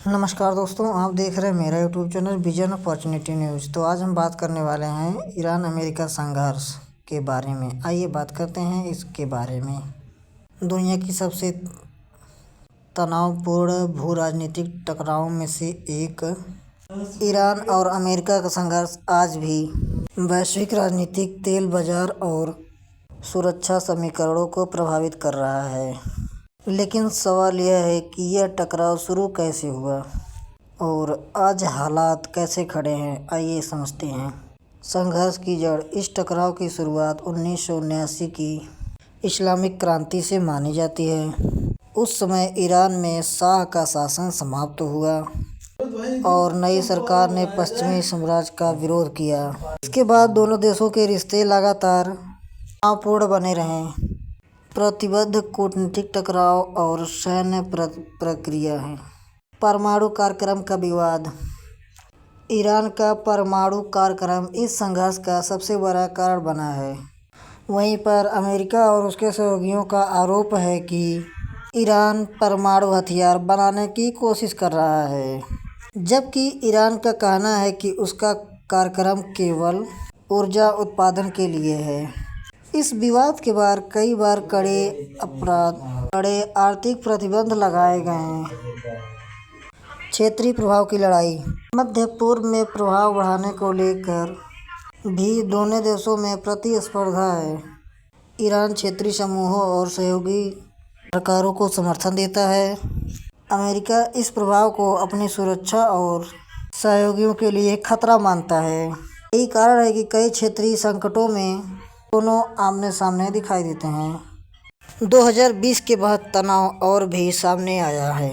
नमस्कार दोस्तों, आप देख रहे हैं मेरा YouTube channel vision opportunity news. तो आज हम बात करने वाले हैं ईरान अमेरिका संघर्ष के बारे में। आइए बात करते हैं इसके बारे में। दुनिया की सबसे तनावपूर्ण भू राजनीतिक टकराव में से एक ईरान और अमेरिका का संघर्ष आज भी वैश्विक राजनीतिक, तेल बाजार और सुरक्षा समीकरणों को प्रभावित कर रहा है। लेकिन सवाल यह है कि यह टकराव शुरू कैसे हुआ और आज हालात कैसे खड़े हैं। आइए समझते हैं संघर्ष की जड़। इस टकराव की शुरुआत 1979 की इस्लामिक क्रांति से मानी जाती है। उस समय ईरान में शाह का शासन समाप्त हुआ और नई सरकार ने पश्चिमी साम्राज्य का विरोध किया। इसके बाद दोनों देशों के रिश्ते लगातार तनावपूर्ण बने रहे। प्रतिबद्ध कूटनीतिक टकराव और सैन्य प्रक्रिया है। परमाणु कार्यक्रम का विवाद। ईरान का परमाणु कार्यक्रम इस संघर्ष का सबसे बड़ा कारण बना है। वहीं पर अमेरिका और उसके सहयोगियों का आरोप है कि ईरान परमाणु हथियार बनाने की कोशिश कर रहा है, जबकि ईरान का कहना है कि उसका कार्यक्रम केवल ऊर्जा उत्पादन के लिए है। इस विवाद के बाद कई बार कड़े आर्थिक प्रतिबंध लगाए गए हैं। क्षेत्रीय प्रभाव की लड़ाई। मध्य पूर्व में प्रभाव बढ़ाने को लेकर भी दोनों देशों में प्रतिस्पर्धा है। ईरान क्षेत्रीय समूहों और सहयोगी सरकारों को समर्थन देता है। अमेरिका इस प्रभाव को अपनी सुरक्षा और सहयोगियों के लिए खतरा मानता है। यही कारण है कि कई क्षेत्रीय संकटों में दोनों आमने सामने दिखाई देते हैं। 2020 के बाद तनाव और भी सामने आया है।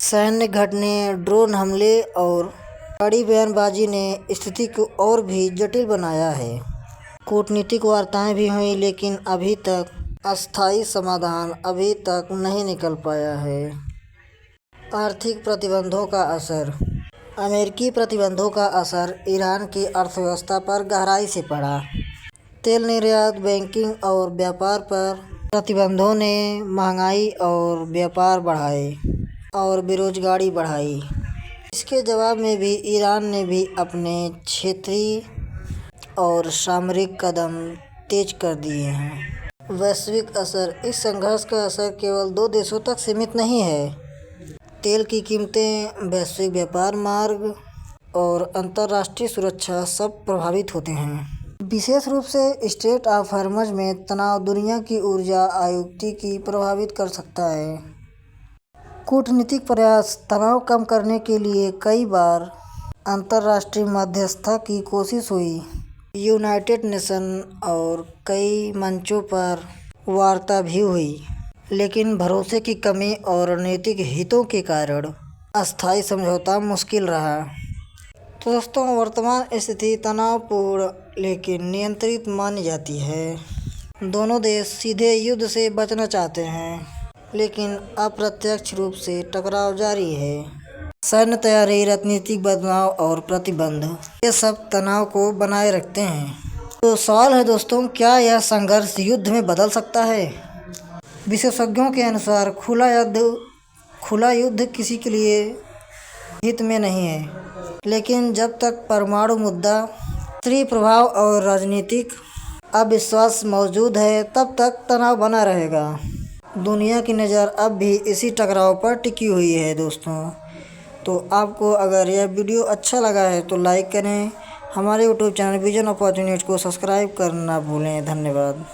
सैन्य घटने, ड्रोन हमले और बड़ी बयानबाजी ने स्थिति को और भी जटिल बनाया है। कूटनीतिक वार्ताएं भी हुई, लेकिन अभी तक अस्थायी समाधान अभी तक नहीं निकल पाया है। आर्थिक प्रतिबंधों का असर। अमेरिकी प्रतिबंधों का असर ईरान की अर्थव्यवस्था पर गहराई से पड़ा। तेल निर्यात, बैंकिंग और व्यापार पर प्रतिबंधों ने महंगाई और व्यापार बढ़ाए और बेरोजगारी बढ़ाई। इसके जवाब में भी ईरान ने भी अपने क्षेत्रीय और सामरिक कदम तेज कर दिए हैं। वैश्विक असर। इस संघर्ष का असर केवल दो देशों तक सीमित नहीं है। तेल की कीमतें, वैश्विक व्यापार मार्ग और अंतर्राष्ट्रीय सुरक्षा सब प्रभावित होते हैं। विशेष रूप से स्ट्रेट ऑफ हॉर्मुज़ में तनाव दुनिया की ऊर्जा आपूर्ति की प्रभावित कर सकता है। कूटनीतिक प्रयास। तनाव कम करने के लिए कई बार अंतर्राष्ट्रीय मध्यस्थता की कोशिश हुई। यूनाइटेड नेशन और कई मंचों पर वार्ता भी हुई, लेकिन भरोसे की कमी और रणनीतिक हितों के कारण अस्थायी समझौता मुश्किल रहा। तो दोस्तों, वर्तमान स्थिति तनावपूर्ण लेकिन नियंत्रित मानी जाती है। दोनों देश सीधे युद्ध से बचना चाहते हैं, लेकिन अप्रत्यक्ष रूप से टकराव जारी है। सैन्य तैयारी, राजनीतिक बदलाव और प्रतिबंध, ये सब तनाव को बनाए रखते हैं। तो सवाल है दोस्तों, क्या यह संघर्ष युद्ध में बदल सकता है? विशेषज्ञों के अनुसार खुला युद्ध किसी के लिए हित में नहीं है, लेकिन जब तक परमाणु मुद्दा, क्षेत्रीय प्रभाव और राजनीतिक अविश्वास मौजूद है, तब तक तनाव बना रहेगा। दुनिया की नज़र अब भी इसी टकराव पर टिकी हुई है दोस्तों। तो आपको अगर यह वीडियो अच्छा लगा है तो लाइक करें। हमारे यूट्यूब चैनल विजन अपॉर्चुनिटी को सब्सक्राइब करना ना भूलें। धन्यवाद।